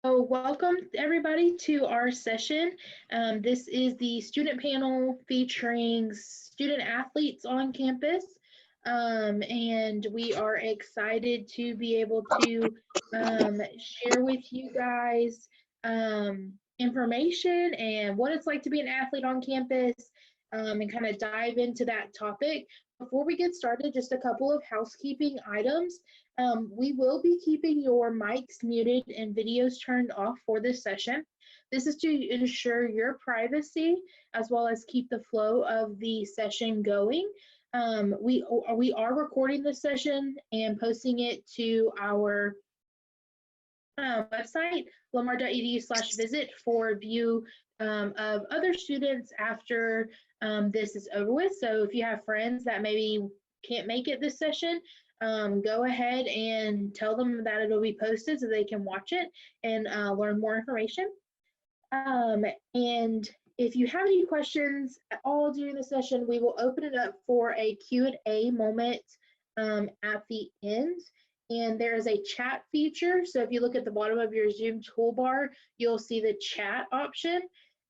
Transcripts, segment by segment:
So welcome everybody to our session. This is the student panel featuring student athletes on campus. And we are excited to be able to share with you guys information and what it's like to be an athlete on campus and kind of dive into that topic. Before we get started, just a couple of housekeeping items. We will be keeping your mics muted and videos turned off for this session. This is to ensure your privacy as well as keep the flow of the session going. We are recording this session and posting it to our website, lamar.edu/visit, for view of other students after this is over with. So if you have friends that maybe can't make it this session, go ahead and tell them that it'll be posted so they can watch it and learn more information. And if you have any questions at all during the session, we will open it up for a Q&A moment at the end. And there is a chat feature. So if you look at the bottom of your Zoom toolbar, you'll see the chat option.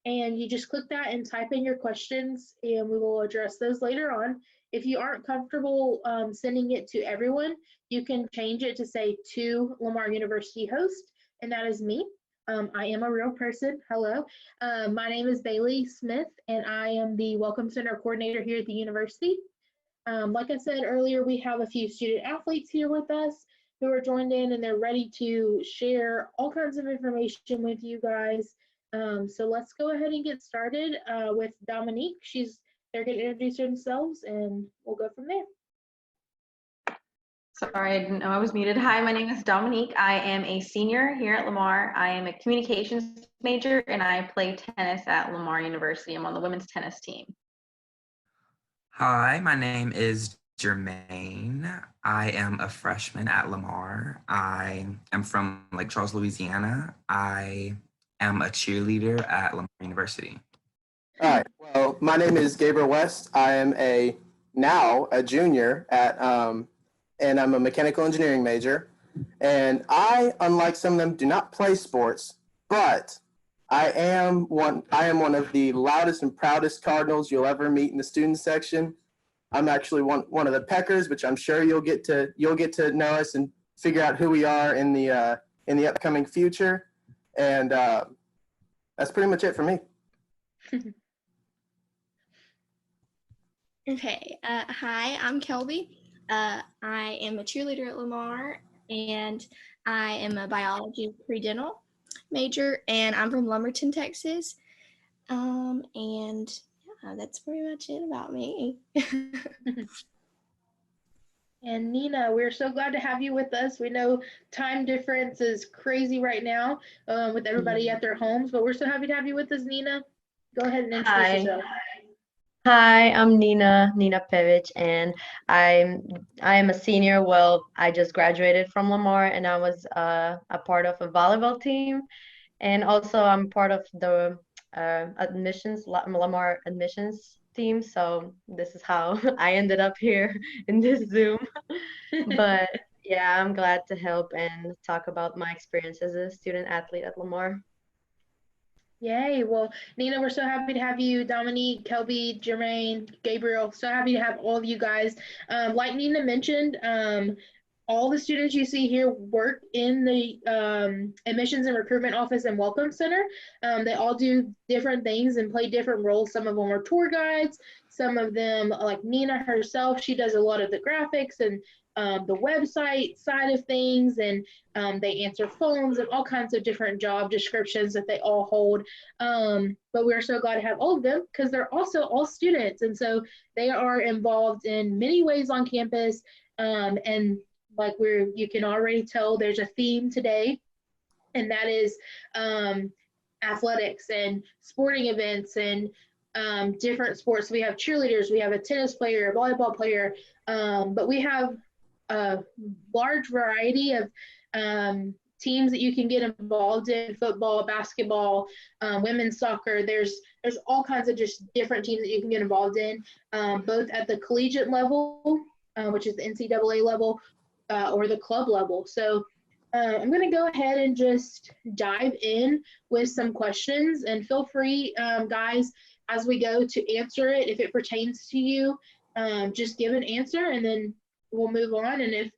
And you just click that and type in your questions, and we will address those later on. If you aren't comfortable sending it to everyone, you can change it to say to Lamar University host, and that is me. I am a real person. Hello. My name is Bailey Smith, and I am the Welcome Center coordinator here at the university. Like I said earlier, we have a few student athletes here with us who are joined in, and they're ready to share all kinds of information with you guys. So let's go ahead and get started with Dominique. They're going to introduce themselves, and we'll go from there. Sorry, I didn't know I was muted. Hi, my name is Dominique. I am a senior here at Lamar. I am a communications major, and I play tennis at Lamar University. I'm on the women's tennis team. Hi, my name is Jermaine. I am a freshman at Lamar. I am from Lake Charles, Louisiana. I am a cheerleader at Lamar University. All right. Well, my name is Gabriel West. I am now a junior and I'm a mechanical engineering major. And I, unlike some of them, do not play sports, but I am one of the loudest and proudest Cardinals you'll ever meet in the student section. I'm actually one of the Peckers, which I'm sure you'll get to know us and figure out who we are in the upcoming future. And that's pretty much it for me. Okay. Hi, I'm Kelby. I am a cheerleader at Lamar, and I am a biology pre-dental major, and I'm from Lumberton, Texas. And yeah, that's pretty much it about me. And Nina, we're so glad to have you with us. We know time difference is crazy right now with everybody at their homes, but we're so happy to have you with us, Nina. Go ahead and introduce yourself. Hi, I'm Nina Pevic, and I am a senior. Well, I just graduated from Lamar, and I was a part of a volleyball team, and also I'm part of the Lamar admissions team. So this is how I ended up here in this Zoom. But yeah, I'm glad to help and talk about my experience as a student athlete at Lamar. Yay. Well, Nina, we're so happy to have you. Dominique, Kelby, Jermaine, Gabriel, so happy to have all of you guys. Like Nina mentioned, all the students you see here work in the admissions and recruitment office and welcome center. They all do different things and play different roles. Some of them are tour guides. Some of them, like Nina herself, she does a lot of the graphics and the website side of things, and they answer phones and all kinds of different job descriptions that they all hold. But we're so glad to have all of them because they're also all students, and so they are involved in many ways on campus. And like you can already tell there's a theme today, and that is athletics and sporting events and different sports. We have cheerleaders, we have a tennis player, a volleyball player, but we have a large variety of teams that you can get involved in: football, basketball, women's soccer. There's all kinds of just different teams that you can get involved in, both at the collegiate level, which is the NCAA level, or the club level. So I'm going to go ahead and just dive in with some questions, and feel free, guys, as we go to answer it. If it pertains to you, just give an answer and then we'll move on. And if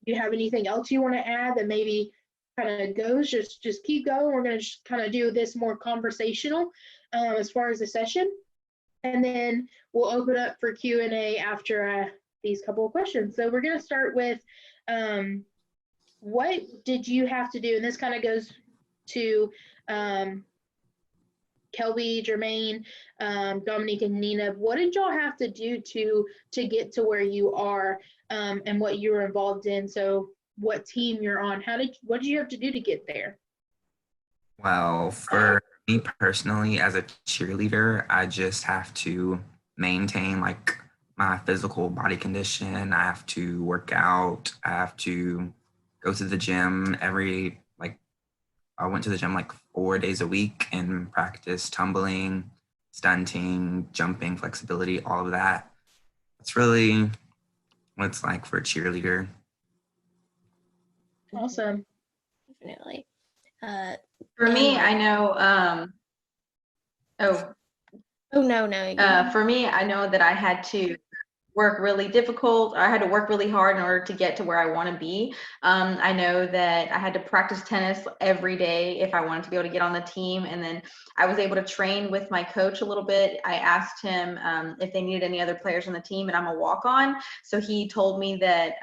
you have anything else you want to add that maybe kind of goes, just keep going. We're going to just kind of do this more conversational as far as the session. And then we'll open up for Q&A after these couple of questions. So we're going to start with, what did you have to do? And this kind of goes to Kelby, Jermaine, Dominique, and Nina. What did y'all have to do to get to where you are, and what you were involved in? So what team you're on? What did you have to do to get there? Well, for me personally, as a cheerleader, I just have to maintain like my physical body condition. I have to work out. I have to go to the gym I went to the gym like 4 days a week and practice tumbling, stunting, jumping, flexibility, all of that. That's really what it's like for a cheerleader. Awesome. Definitely. For me, I know, Oh, no. for me, I know that I had to work really difficult. I had to work really hard in order to get to where I want to be. I know that I had to practice tennis every day if I wanted to be able to get on the team. And then I was able to train with my coach a little bit. I asked him if they needed any other players on the team, and I'm a walk-on. So he told me that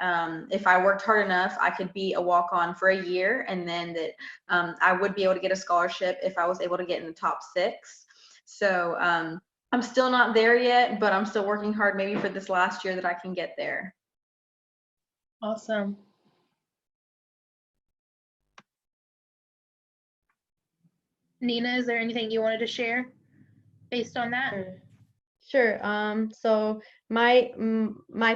if I worked hard enough, I could be a walk-on for a year, and then that I would be able to get a scholarship if I was able to get in the top 6. So I'm still not there yet, but I'm still working hard maybe for this last year that I can get there. Awesome. Nina, is there anything you wanted to share based on that? Sure. So my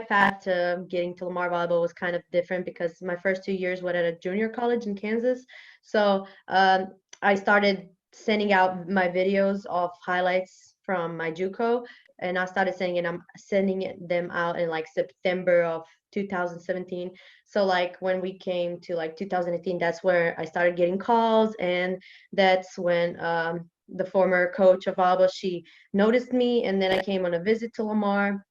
path to getting to Lamar Volleyball was kind of different because my first 2 years were at a junior college in Kansas. So I started sending out my videos of highlights from my JUCO, and I started sending them out in like September of 2017. So like when we came to like 2018, that's where I started getting calls, and that's when the former coach of volleyball, she noticed me, and then I came on a visit to Lamar,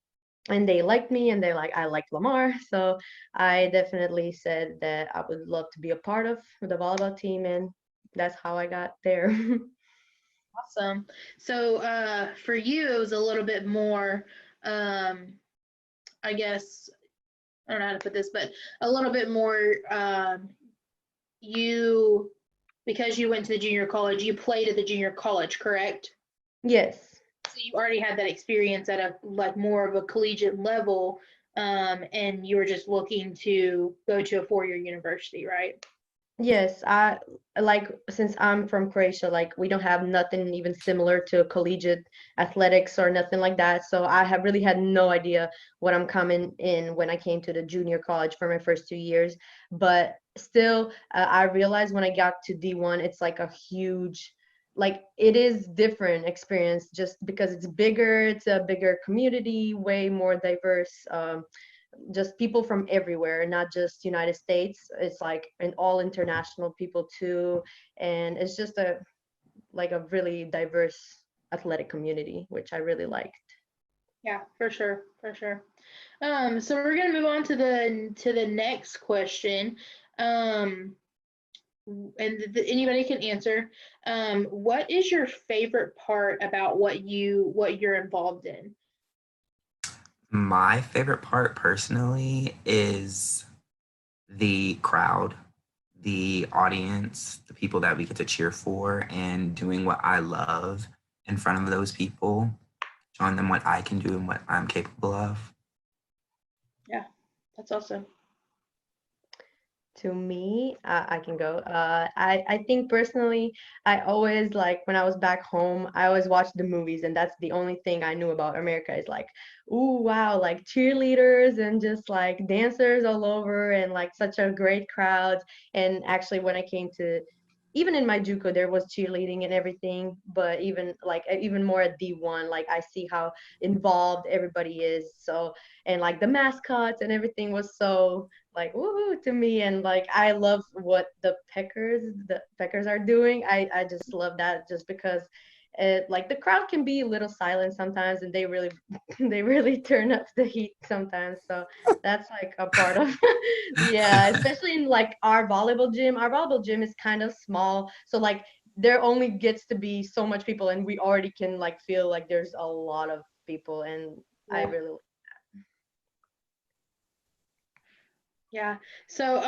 and they liked me, and they're like, I like Lamar. So I definitely said that I would love to be a part of the volleyball team, and that's how I got there. Awesome. So for you, it was a little bit more, I guess, I don't know how to put this, but a little bit more, because you went to the junior college, you played at the junior college, correct? Yes. So you already had that experience at a like more of a collegiate level, and you were just looking to go to a 4-year university, right? Yes, I like, since I'm from Croatia, like we don't have nothing even similar to collegiate athletics or nothing like that. So I have really had no idea what I'm coming in when I came to the junior college for my first 2 years. But still, I realized when I got to D1, it's like a huge, like it is different experience just because it's bigger, it's a bigger community, way more diverse. Just people from everywhere, not just United States. It's like an all international people too, and it's just a really diverse athletic community, which I really liked. Yeah, for sure, for sure. So we're gonna move on to the next question, and anybody can answer. What is your favorite part about what you're involved in? My favorite part personally is the crowd, the audience, the people that we get to cheer for, and doing what I love in front of those people, showing them what I can do and what I'm capable of. Yeah, that's awesome. To me, I can go. I think personally, I always, like when I was back home, I always watched the movies, and that's the only thing I knew about America is like, ooh, wow, like cheerleaders and just like dancers all over, and like such a great crowd. And actually, when I came to even in my JUCO there was cheerleading and everything, but even more at D1, like I see how involved everybody is. So, and like the mascots and everything was so like woohoo to me, and like I love what the Peckers are doing. I just love that, just because like the crowd can be a little silent sometimes, and they really they really turn up the heat sometimes. So that's like a part of yeah, especially in like our volleyball gym. Our volleyball gym is kind of small, so like there only gets to be so much people, and we already can like feel like there's a lot of people, and I Yeah. really Yeah. So,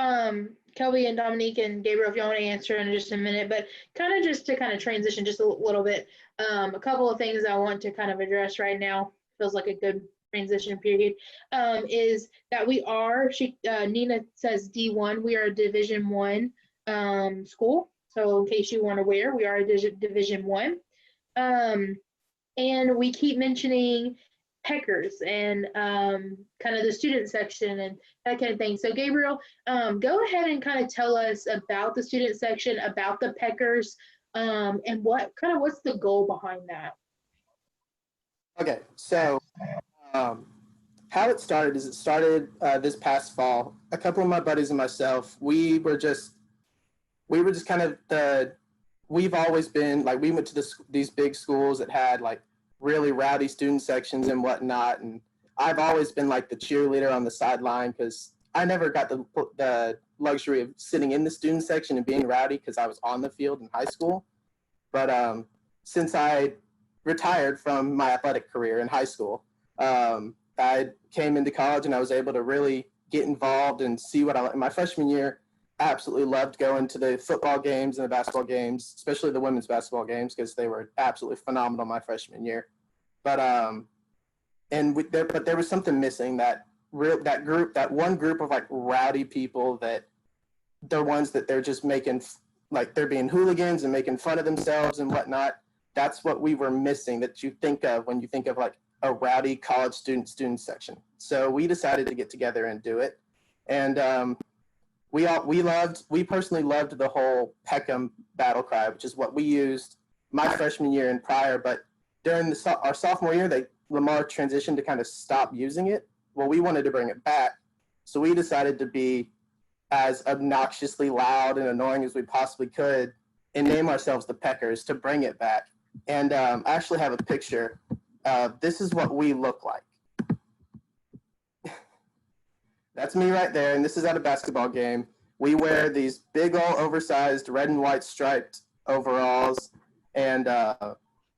Kelby and Dominique and Gabriel, if y'all want to answer in just a minute, but kind of just to kind of transition just a little bit, a couple of things I want to kind of address right now, feels like a good transition period, is that Nina says D1, we are a Division One school. So in case you weren't aware, we are a Division One. And we keep mentioning Peckers and kind of the student section and that kind of thing. So Gabriel, go ahead and kind of tell us about the student section, about the Peckers, and what's the goal behind that? Okay, so how it started is this past fall. A couple of my buddies and myself, we were just kind of we've always been like, we went to these big schools that had like really rowdy student sections and whatnot, and I've always been like the cheerleader on the sideline because I never got the luxury of sitting in the student section and being rowdy because I was on the field in high school. But since I retired from my athletic career in high school, I came into college and I was able to really get involved and see what I like. In my freshman year, I absolutely loved going to the football games and the basketball games, especially the women's basketball games, because they were absolutely phenomenal my freshman year. But there was something missing, that one group of like rowdy people, that they're ones that they're just making, like they're being hooligans and making fun of themselves and whatnot. That's what we were missing, that you think of when you think of like a rowdy college student section. So we decided to get together and do it. And we personally loved the whole Peckham battle cry, which is what we used my freshman year and prior. But during our sophomore year, Lamar transitioned to kind of stop using it. Well, we wanted to bring it back, so we decided to be as obnoxiously loud and annoying as we possibly could and name ourselves the Peckers to bring it back. And I actually have a picture. This is what we look like. That's me right there, and this is at a basketball game. We wear these big old oversized red and white striped overalls, and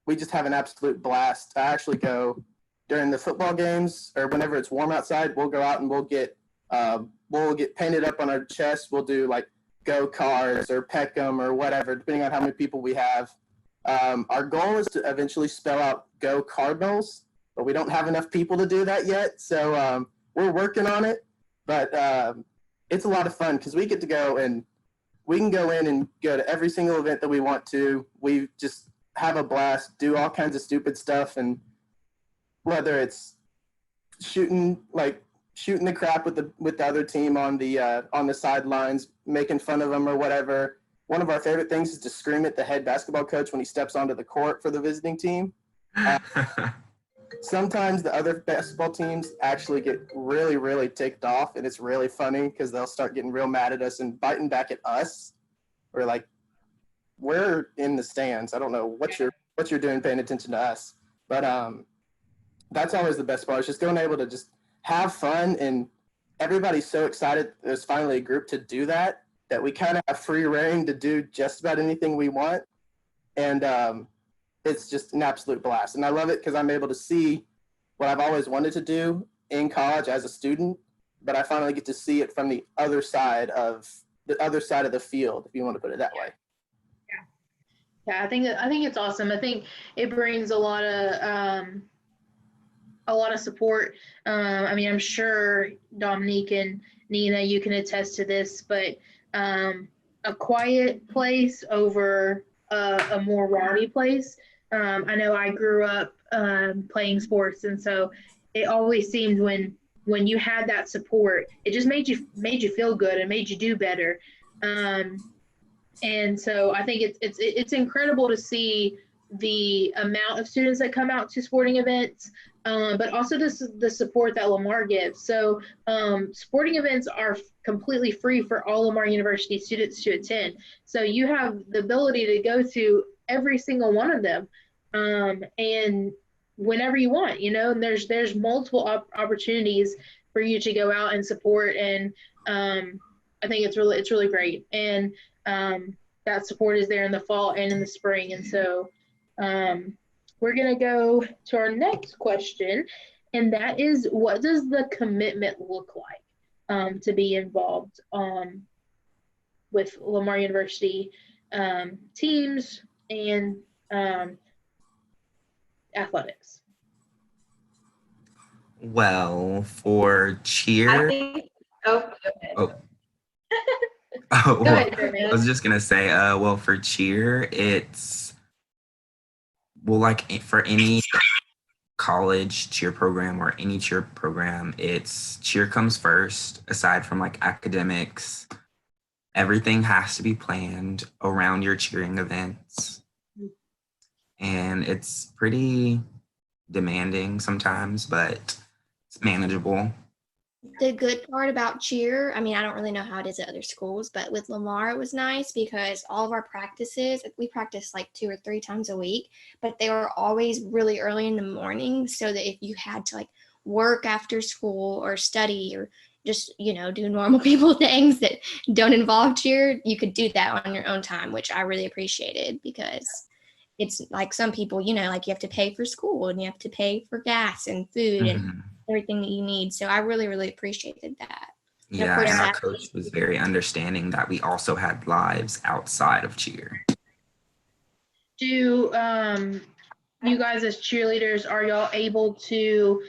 we just have an absolute blast. I actually go during the football games, or whenever it's warm outside, we'll go out and we'll get painted up on our chest. We'll do like Go Cards or Peckham or whatever, depending on how many people we have. Our goal is to eventually spell out Go Cardinals, but we don't have enough people to do that yet. So we're working on it, but it's a lot of fun because we get to go and we can go in and go to every single event that we want to. We just have a blast, do all kinds of stupid stuff, and whether it's shooting the crap with the other team on the sidelines, making fun of them or whatever. One of our favorite things is to scream at the head basketball coach when he steps onto the court for the visiting team. Sometimes the other basketball teams actually get really, really ticked off, and it's really funny because they'll start getting real mad at us and biting back at us. We're like, we're in the stands. I don't know what you're doing paying attention to us. But that's always the best part. It's just being able to just have fun, and everybody's so excited there's finally a group to do that we kind of have free reign to do just about anything we want. And it's just an absolute blast. And I love it because I'm able to see what I've always wanted to do in college as a student, but I finally get to see it from the other side of the field, if you want to put it that way. Yeah, I think it's awesome. I think it brings a lot of support. I mean, I'm sure Dominique and Nina, you can attest to this, but a quiet place over a more rowdy place. I know I grew up playing sports, and so it always seemed when you had that support, it just made you feel good and made you do better. And so I think it's incredible to see the amount of students that come out to sporting events, but also the support that Lamar gives. So sporting events are completely free for all Lamar University students to attend. So you have the ability to go to every single one of them, and whenever you want, and there's multiple opportunities for you to go out and support. And I think it's really great. And that support is there in the fall and in the spring. And so we're going to go to our next question, and that is, what does the commitment look like to be involved with Lamar University teams and athletics? Well, for I cheer, think, oh, okay. oh, Go well, ahead, I Jermaine. was just gonna say, well, for cheer, like for any college cheer program or any cheer program, it's cheer comes first. Aside from like academics, everything has to be planned around your cheering events, and it's pretty demanding sometimes, but it's manageable. The good part about cheer, I mean, I don't really know how it is at other schools, but with Lamar, it was nice because all of our practices, we practiced like 2 or 3 times a week, but they were always really early in the morning, so that if you had to like work after school or study or just, do normal people things that don't involve cheer, you could do that on your own time, which I really appreciated, because it's like some people, like you have to pay for school and you have to pay for gas and food and Mhm. everything that you need. So I really, really appreciated that. And of Yeah, course, and our that coach was very understanding that we also had lives outside of cheer. Do you guys as cheerleaders, are y'all able to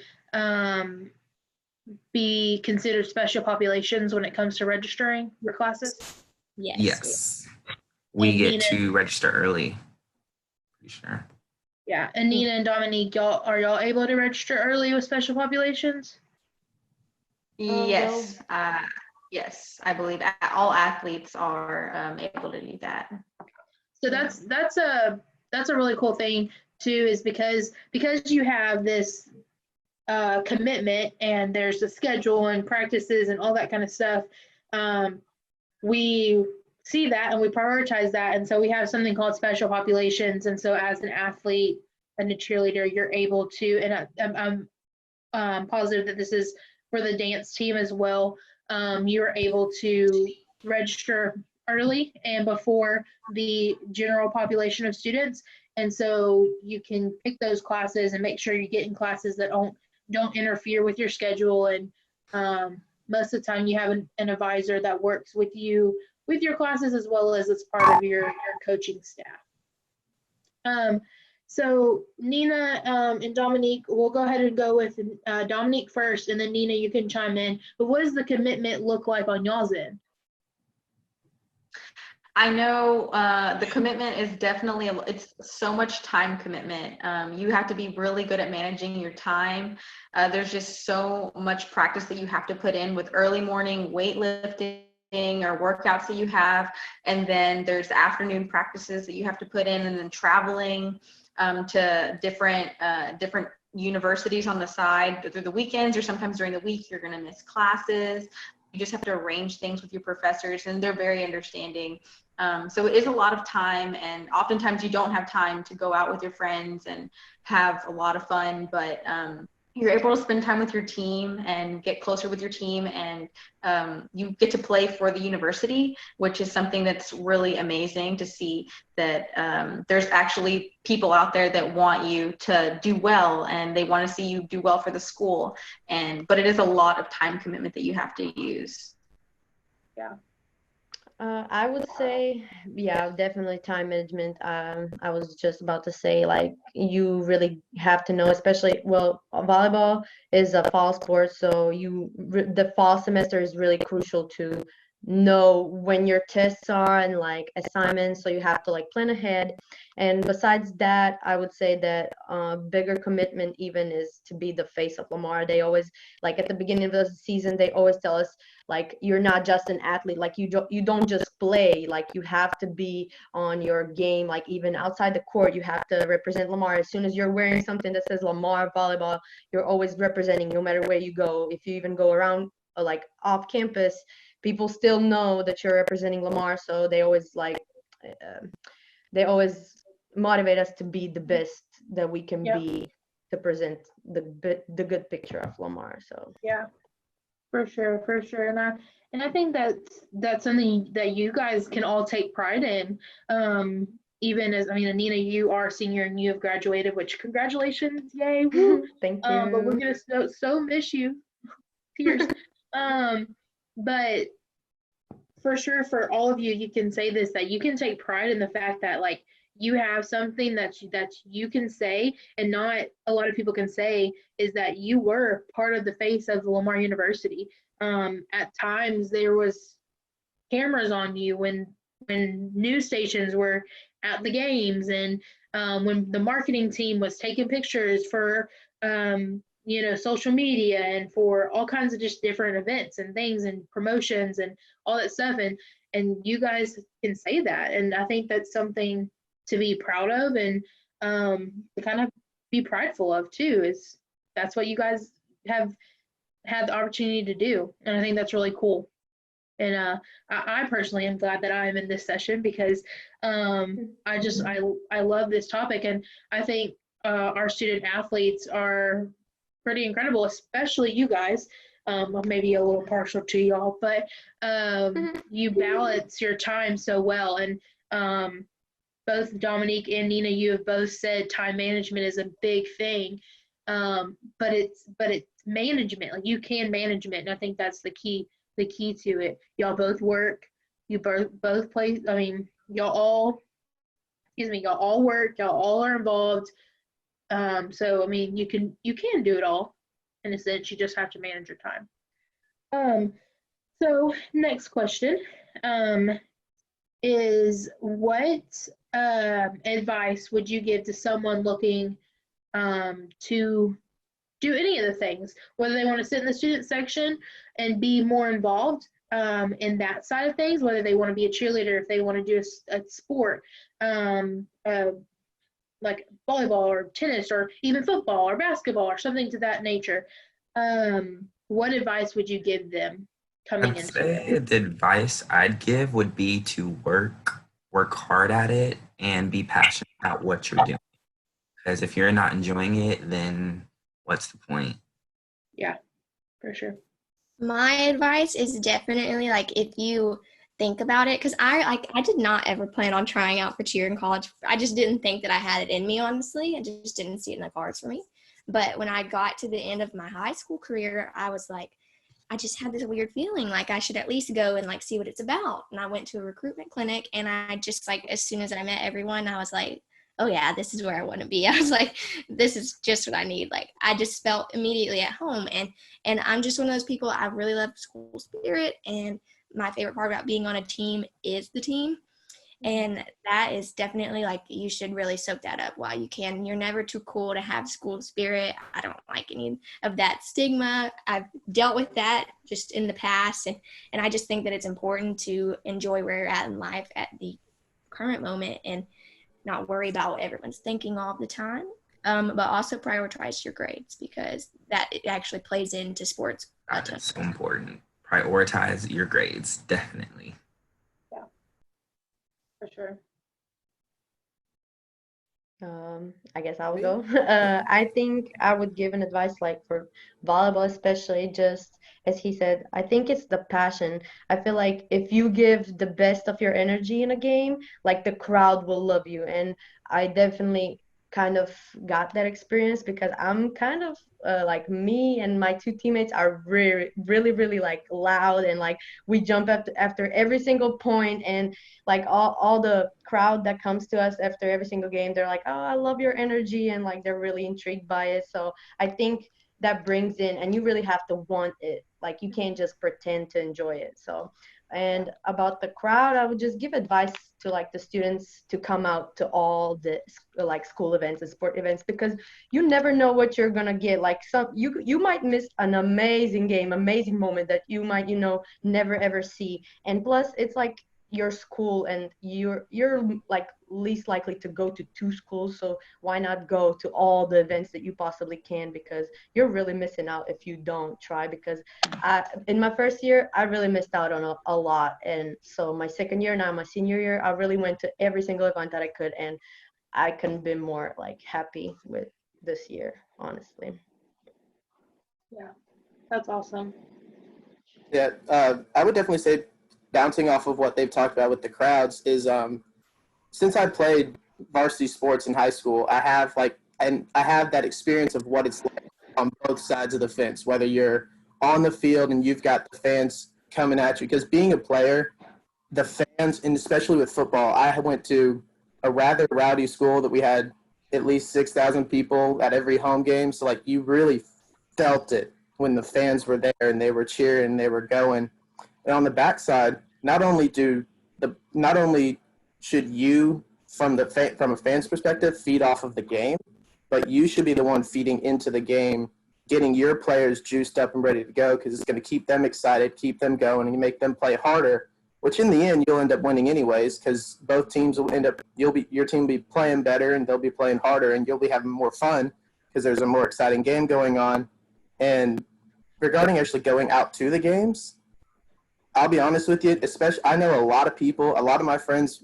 be considered special populations when it comes to registering your classes? yes. Yes, we And get Nina, to register early. Pretty sure. yeah, and Nina and Dominique, are y'all able to register early with special populations? Yes, yes, I believe all athletes are able to do that. So that's a really cool thing too, is because you have this commitment and there's a schedule and practices and all that kind of stuff. We see that and we prioritize that, and so we have something called special populations. And so as an athlete and a cheerleader, you're able to, and I'm positive that this is for the dance team as well. You're able to register early and before the general population of students, and so you can pick those classes and make sure you're getting classes that don't interfere with your schedule. And most of the time you have an advisor that works with you with your classes, as well as it's part of your coaching staff. So Nina and Dominique, we'll go ahead and go with Dominique first, and then Nina, you can chime in. But what does the commitment look like on y'all's end? I know the commitment is definitely, it's so much time commitment. You have to be really good at managing your time. There's just so much practice that you have to put in with early morning weightlifting or workouts that you have. And then there's afternoon practices that you have to put in, and then traveling to different universities on the side through the weekends, or sometimes during the week, you're going to miss classes. You just have to arrange things with your professors, and they're very understanding. So it is a lot of time, and oftentimes you don't have time to go out with your friends and have a lot of fun, but you're able to spend time with your team and get closer with your team, and you get to play for the university, which is something that's really amazing to see, that there's actually people out there that want you to do well, and they want to see you do well for the school. But it is a lot of time commitment that you have to use. Yeah. I would say, yeah, definitely time management. I was just about to say, like, you really have to know, especially, well, volleyball is a fall sport, so the fall semester is really crucial to know when your tests are and like assignments, so you have to like plan ahead. And besides that, I would say that bigger commitment even is to be the face of Lamar. They always, like at the beginning of the season, they always tell us, like you're not just an athlete, like you don't just play, like you have to be on your game, like even outside the court you have to represent Lamar. As soon as you're wearing something that says Lamar volleyball, you're always representing no matter where you go. If you even go around like off campus, people still know that you're representing Lamar, so they always uh, they always motivate us to be the best that we can Yep. be, to present the good picture of Lamar. So Yeah, for sure, for sure. And I think that's something that you guys can all take pride in. Even as, I mean, Anina, you are a senior and you have graduated, which congratulations, yay, woo. thank But we're you. gonna so miss you. Tears. But for sure, for all of you, you can say this, that you can take pride in the fact that like you have something that you can say, and not a lot of people can say, is that you were part of the face of Lamar University. At times there was cameras on you when news stations were at the games, and when the marketing team was taking pictures for social media and for all kinds of just different events and things and promotions and all that stuff, and you guys can say that, and I think that's something to be proud of, and to kind of be prideful of too. Is that's what you guys have had the opportunity to do, and I think that's really cool. And I personally am glad that I'm in this session, because I love this topic, and I think our student athletes are pretty incredible, especially you guys. Maybe a little partial to y'all, but you balance your time so well, and both Dominique and Nina, you have both said time management is a big thing, but it's management. Like, you can manage it, and I think that's the key to it. Y'all both work. You both play. I mean, y'all all work. Y'all all are involved. So I mean, you can do it all. In a sense, you just have to manage your time. So next question is, what advice would you give to someone looking to do any of the things, whether they want to sit in the student section and be more involved in that side of things, whether they want to be a cheerleader, if they want to do a sport, like volleyball or tennis or even football or basketball or something to that nature. What advice would you give them coming I'd into say it? the advice I'd give would be to work hard at it and be passionate about what you're doing. Because if you're not enjoying it, then what's the point? Yeah, for sure. My advice is definitely, like, if you think about it, because I did not ever plan on trying out for cheer in college. I just didn't think that I had it in me, honestly. I just didn't see it in the cards for me. But when I got to the end of my high school career, I was like, I just had this weird feeling like I should at least go and like see what it's about. And I went to a recruitment clinic, and I just, like, as soon as I met everyone, I was like, oh yeah, this is where I want to be. I was like, this is just what I need. Like, I just felt immediately at home. And I'm just one of those people, I really love school spirit, and my favorite part about being on a team is the team. And that is definitely, like, you should really soak that up while you can. You're never too cool to have school spirit. I don't like any of that stigma. I've dealt with that just in the past. And I just think that it's important to enjoy where you're at in life at the current moment and not worry about what everyone's thinking all the time. But also prioritize your grades, because that actually plays into sports a That ton. is so important. Prioritize your grades, definitely. Yeah, for sure. I guess I will go. I think I would give an advice, like for volleyball especially, just as he said, I think it's the passion. I feel like if you give the best of your energy in a game, like the crowd will love you. And I definitely kind of got that experience, because I'm kind of like, me and my two teammates are really, really, really like loud, and like we jump after every single point, and like all the crowd that comes to us after every single game, they're like, oh, I love your energy, and like they're really intrigued by it. So I think that brings in, and you really have to want it. Like you can't just pretend to enjoy it. So, and about the crowd, I would just give advice to like the students to come out to all the like school events and sport events, because you never know what you're gonna get. Like you might miss an amazing game, amazing moment that you might, never ever see. And plus it's like your school, and you're like least likely to go to two schools, so why not go to all the events that you possibly can, because you're really missing out if you don't try. Because in my first year I really missed out on a lot, and so my second year, now my senior year, I really went to every single event that I could, and I couldn't be more like happy with this year, honestly. Yeah, that's awesome. Yeah, I would definitely say, bouncing off of what they've talked about with the crowds, is since I played varsity sports in high school, I have that experience of what it's like on both sides of the fence, whether you're on the field and you've got the fans coming at you. Because being a player, the fans, and especially with football, I went to a rather rowdy school that we had at least 6,000 people at every home game. So like you really felt it when the fans were there and they were cheering and they were going. And on the backside, not only should you, from a fan's perspective, feed off of the game, but you should be the one feeding into the game, getting your players juiced up and ready to go, because it's going to keep them excited, keep them going, and make them play harder. Which in the end you'll end up winning anyways, because both teams will end up. Your team will be playing better and they'll be playing harder, and you'll be having more fun because there's a more exciting game going on. And regarding actually going out to the games, I'll be honest with you, especially I know a lot of my friends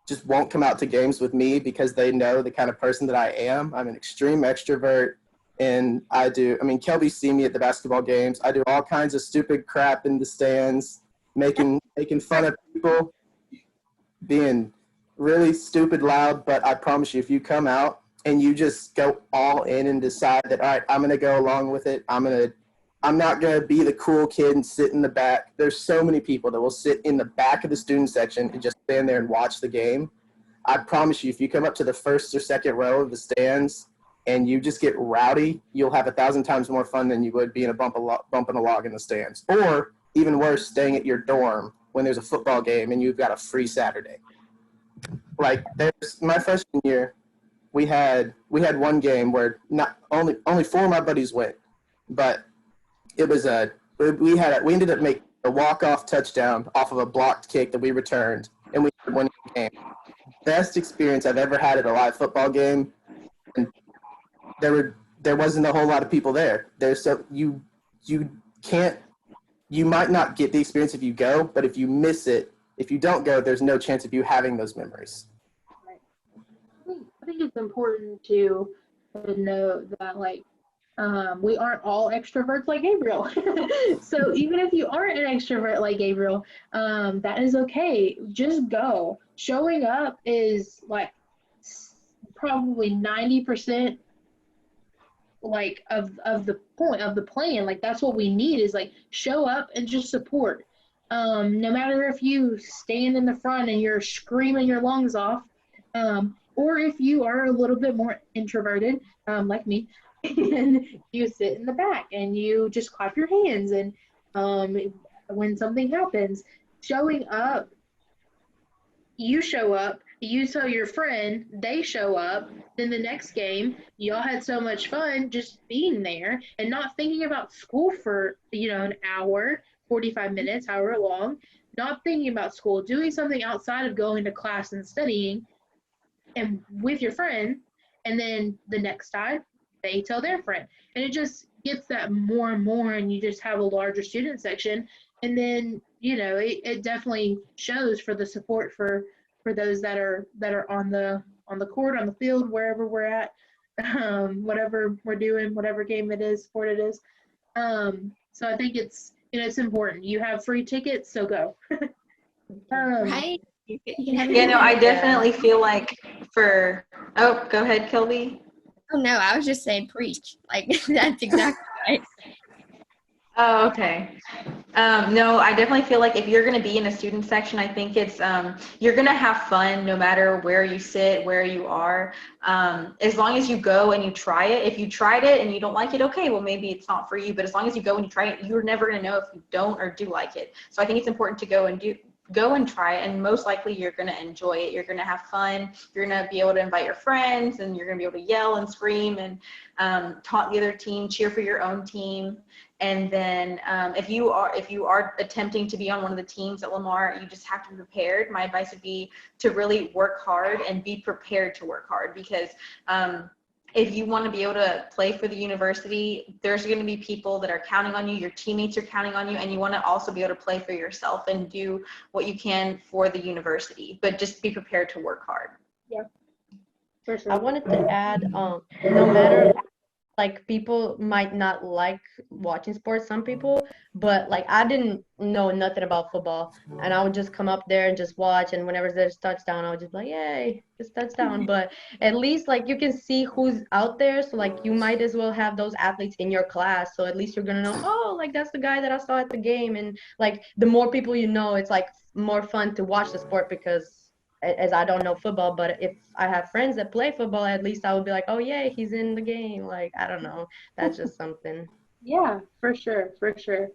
just won't come out to games with me because they know the kind of person that I am. I'm an extreme extrovert, and Kelby's seen me at the basketball games. I do all kinds of stupid crap in the stands, making fun of people, being really stupid loud, but I promise you, if you come out and you just go all in and decide that, all right, I'm going to go along with it, I'm not going to be the cool kid and sit in the back. There's so many people that will sit in the back of the student section and just stand there and watch the game. I promise you, if you come up to the first or second row of the stands and you just get rowdy, you'll have 1,000 times more fun than you would being bumping a log in the stands. Or even worse, staying at your dorm when there's a football game and you've got a free Saturday. Like my freshman year, we had one game where not only 4 of my buddies went, but it was we ended up making a walk-off touchdown off of a blocked kick that we returned, and we won the game. Best experience I've ever had at a live football game, and there wasn't a whole lot of people there. You might not get the experience if you go, but if you miss it, if you don't go, there's no chance of you having those memories. I think it's important to know that we aren't all extroverts like Gabriel. So even if you aren't an extrovert like Gabriel, that is okay. Just go. Showing up is like probably 90% of the point of the plan. Like that's what we need, is like show up and just support. No matter if you stand in the front and you're screaming your lungs off, or if you are a little bit more introverted, like me, and you sit in the back and you just clap your hands, and when something happens, showing up, you show up, you tell your friend, they show up, then the next game y'all had so much fun just being there and not thinking about school for an hour, 45 minutes, however long, not thinking about school, doing something outside of going to class and studying and with your friend, and then the next time they tell their friend, and it just gets that more and more, and you just have a larger student section, and then it definitely shows for the support for those that are on the court, on the field, wherever we're at, whatever we're doing, whatever game it is, sport it is. So I think it's it's important. You have free tickets, so go. Right? I definitely feel like go ahead, Kelby. Oh no, I was just saying preach. Like that's exactly right. Oh, okay. No, I definitely feel like if you're going to be in a student section, I think it's you're going to have fun no matter where you sit, where you are. As long as you go and you try it. If you tried it and you don't like it, okay, well maybe it's not for you. But as long as you go and you try it, you're never going to know if you don't or do like it. So I think it's important to go and try it, and most likely you're going to enjoy it. You're going to have fun. You're going to be able to invite your friends, and you're going to be able to yell and scream and taunt the other team, cheer for your own team. And then if you are attempting to be on one of the teams at Lamar, you just have to be prepared. My advice would be to really work hard and be prepared to work hard, because if you want to be able to play for the university, there's going to be people that are counting on you, your teammates are counting on you, and you want to also be able to play for yourself and do what you can for the university, but just be prepared to work hard. Yeah, for sure. I wanted to add, no matter like people might not like watching sports, some people, but like I didn't know nothing about football, and I would just come up there and just watch, and whenever there's touchdown, I would just be like, yay, it's touchdown. But at least like you can see who's out there, so like you might as well have those athletes in your class, so at least you're gonna know, oh, like that's the guy that I saw at the game. And like the more people you know, it's like more fun to watch the sport, because as I don't know football, but if I have friends that play football, at least I would be like, oh, yay, he's in the game. Like, I don't know. That's just something. Yeah, for sure, for sure.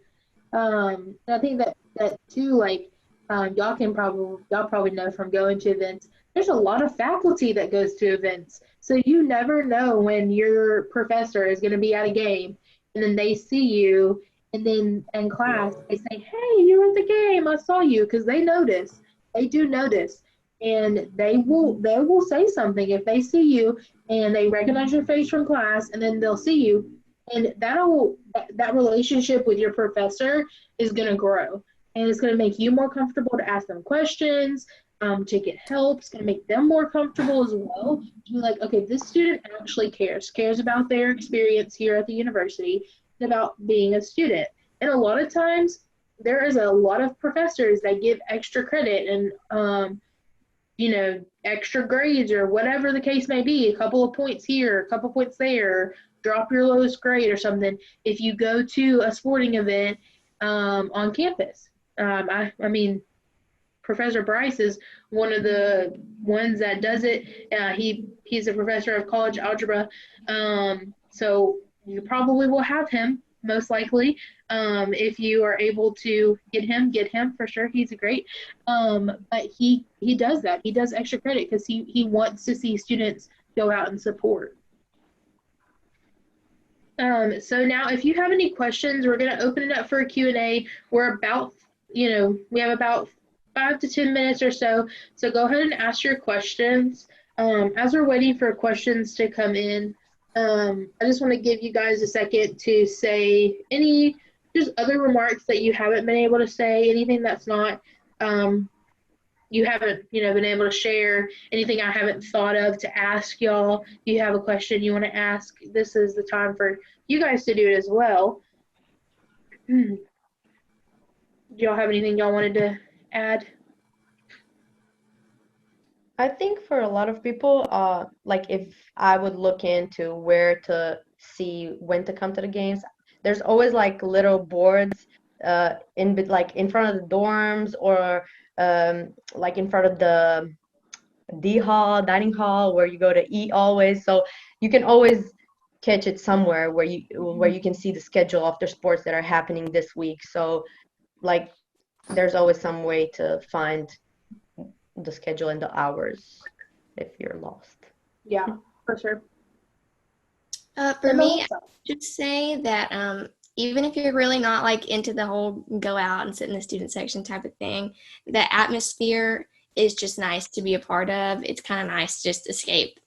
And I think that too, like, y'all probably know from going to events, there's a lot of faculty that goes to events. So you never know when your professor is going to be at a game, and then they see you, and then in class they say, "Hey, you were at the game. I saw you," because they notice. They do notice, and they will say something if they see you and they recognize your face from class, and then they'll see you, and that relationship with your professor is going to grow, and it's going to make you more comfortable to ask them questions, to get help. It's going to make them more comfortable as well, to be like, okay, this student actually cares about their experience here at the university and about being a student. And a lot of times there is a lot of professors that give extra credit and extra grades or whatever the case may be, a couple of points here, a couple of points there, drop your lowest grade or something if you go to a sporting event on campus. I mean, Professor Bryce is one of the ones that does it. He's a professor of college algebra, so you probably will have him most likely. If you are able to get him for sure. He's great. But he does that. He does extra credit because he wants to see students go out and support. So now if you have any questions, we're going to open it up for a Q&A. We're about, we have about 5 to 10 minutes or so. So go ahead and ask your questions. As we're waiting for questions to come in, I just want to give you guys a second to say any just other remarks that you haven't been able to say, anything that's not, you haven't, been able to share, anything I haven't thought of to ask y'all. If you have a question you want to ask, this is the time for you guys to do it as well. Do y'all have anything y'all wanted to add? I think for a lot of people, like if I would look into where to see when to come to the games, there's always like little boards in front of the dorms, or like in front of the dining hall where you go to eat always. So you can always catch it somewhere where you can see the schedule of the sports that are happening this week. So like there's always some way to find the schedule and the hours if you're lost. Yeah, for sure. For me, I would just say that even if you're really not like into the whole go out and sit in the student section type of thing, the atmosphere is just nice to be a part of. It's kind of nice to just escape,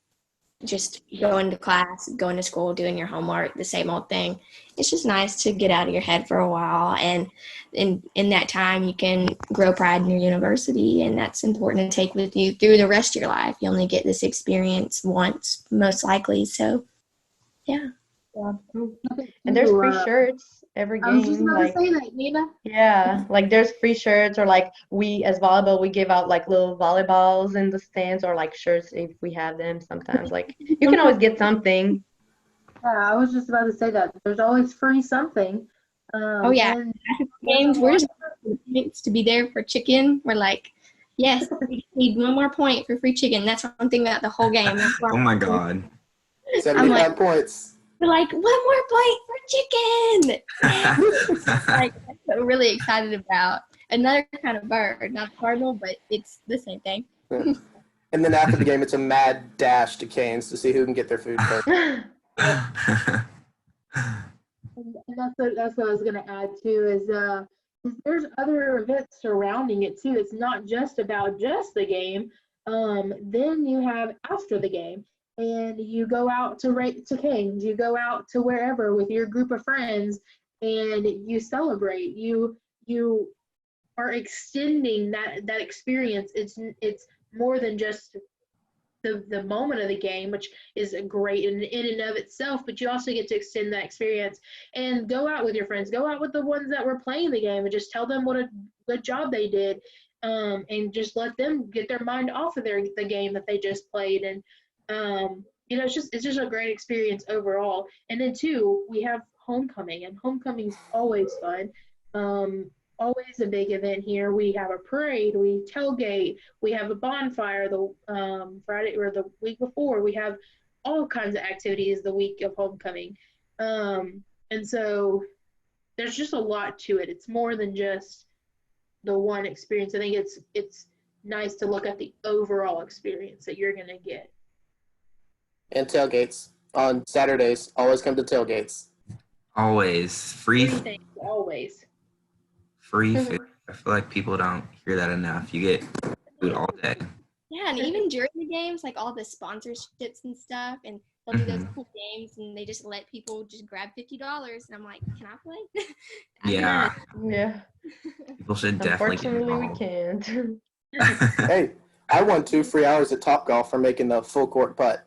just going to class, going to school, doing your homework, the same old thing. It's just nice to get out of your head for a while, and in that time you can grow pride in your university, and that's important to take with you through the rest of your life. You only get this experience once, most likely. So yeah. And there's free shirts every game. I was just about to say that, Nina. Yeah, like there's free shirts, or like we as volleyball, we give out like little volleyballs in the stands, or like shirts if we have them sometimes. Like you can always get something. Yeah, I was just about to say that. There's always free something. Oh, yeah. And Games, we're just points to be there for chicken. We're like, yes, we need one more point for free chicken. That's one thing about the whole game. That's why Oh my God. 75 points. we're like, one more point for chicken. Like, that's what we're really excited about. Another kind of bird, not a cardinal, but it's the same thing. Yeah. And then after the game, it's a mad dash to Canes to see who can get their food first. And that's what I was gonna add too is there's other events surrounding it too. It's not just about just the game. Then you have after the game, and you go out to Kings, you go out to wherever with your group of friends, and you celebrate. You are extending that experience. It's more than just the moment of the game, which is great in and of itself, but you also get to extend that experience and go out with your friends, go out with the ones that were playing the game and just tell them what a good job they did, and just let them get their mind off of the game that they just played. And it's just a great experience overall. And then too, we have homecoming, and homecoming's always fun. Always a big event here. We have a parade, we tailgate, we have a bonfire the Friday or the week before. We have all kinds of activities the week of homecoming. And so there's just a lot to it. It's more than just the one experience. I think it's nice to look at the overall experience that you're gonna get. And tailgates on Saturdays. Always come to tailgates. Always. Free things, always. Free food. I feel like people don't hear that enough. You get food all day. Yeah, and even during the games, like all the sponsorships and stuff, and they'll do those cool games, and they just let people just grab $50, and I'm like, can I play? Yeah. Yeah. People should definitely get Unfortunately, we involved. can't. Hey, I won 2 free hours at Topgolf for making the full court putt.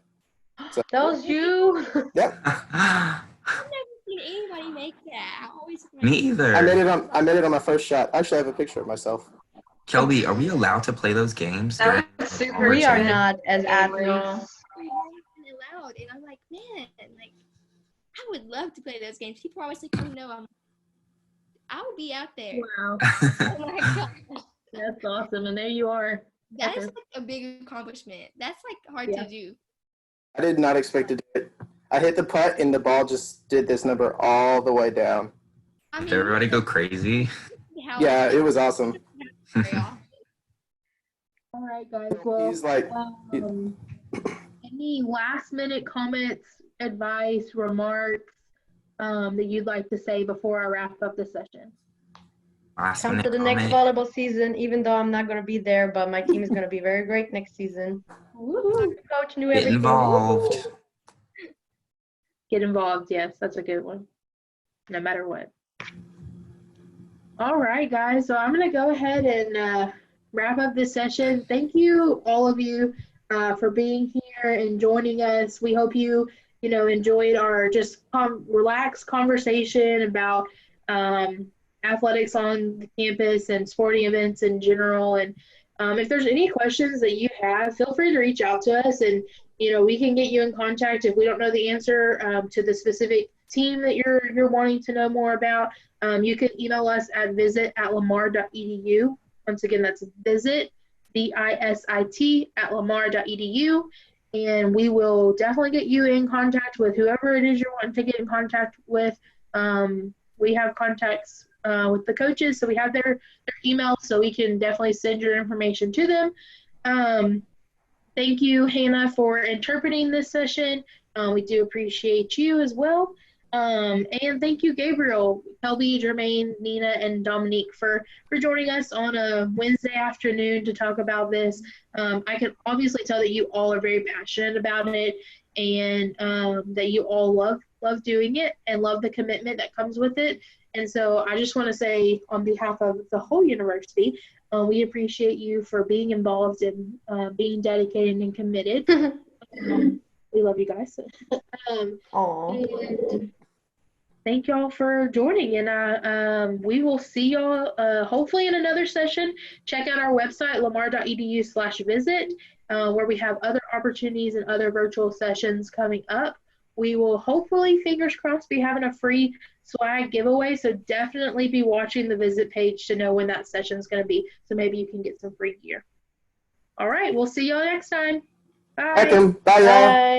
So, That was you. yep. I've never seen anybody make that. I always Me either. I made it on my first shot. Actually, I have a picture of myself. Kelby, are we allowed to play those games? That during was the super summer We are too? not as Gabriel. athletes. allowed, and I'm like, man, like I would love to play those games. People are always like, oh no, I would be out there. Wow, Oh my gosh. that's awesome. And there you are. That is like a big accomplishment. That's like hard to do. I did not expect to do it. I hit the putt and the ball just did this number all the way down. I mean, Did everybody go crazy? Yeah, it was awesome. All right, guys. Well, He's like, any last minute comments, advice, remarks that you'd like to say before I wrap up the session? Last Come minute to the next comment. volleyball season, even though I'm not going to be there, but my team is going to be very great next season. Woo-hoo. Coach knew Get everything. involved. Get involved. Yes, that's a good one. No matter what. All right, guys. So I'm going to go ahead and wrap up this session. Thank you, all of you, for being here and joining us. We hope you enjoyed our just relaxed conversation about athletics on the campus and sporting events in general. And if there's any questions that you have, feel free to reach out to us, and we can get you in contact if we don't know the answer to the specific team that you're wanting to know more about. You can email us at visit@lamar.edu. Once again, that's visit, VISIT, @lamar.edu. And we will definitely get you in contact with whoever it is you're wanting to get in contact with. We have contacts with the coaches, so we have their email, so we can definitely send your information to them. Thank you, Hannah, for interpreting this session. We do appreciate you as well. And thank you, Gabriel, Kelby, Jermaine, Nina, and Dominique for joining us on a Wednesday afternoon to talk about this. I can obviously tell that you all are very passionate about it, and that you all love doing it and love the commitment that comes with it. And so I just want to say on behalf of the whole university, we appreciate you for being involved and being dedicated and committed. We love you guys. And thank y'all for joining, and we will see y'all hopefully in another session. Check out our website, lamar.edu/visit, where we have other opportunities and other virtual sessions coming up. we will hopefully, fingers crossed, be having a free swag giveaway. So definitely be watching the visit page to know when that session is going to be. So maybe you can get some free gear. All right, we'll see y'all next time. Bye. Welcome. Bye, y'all. Bye.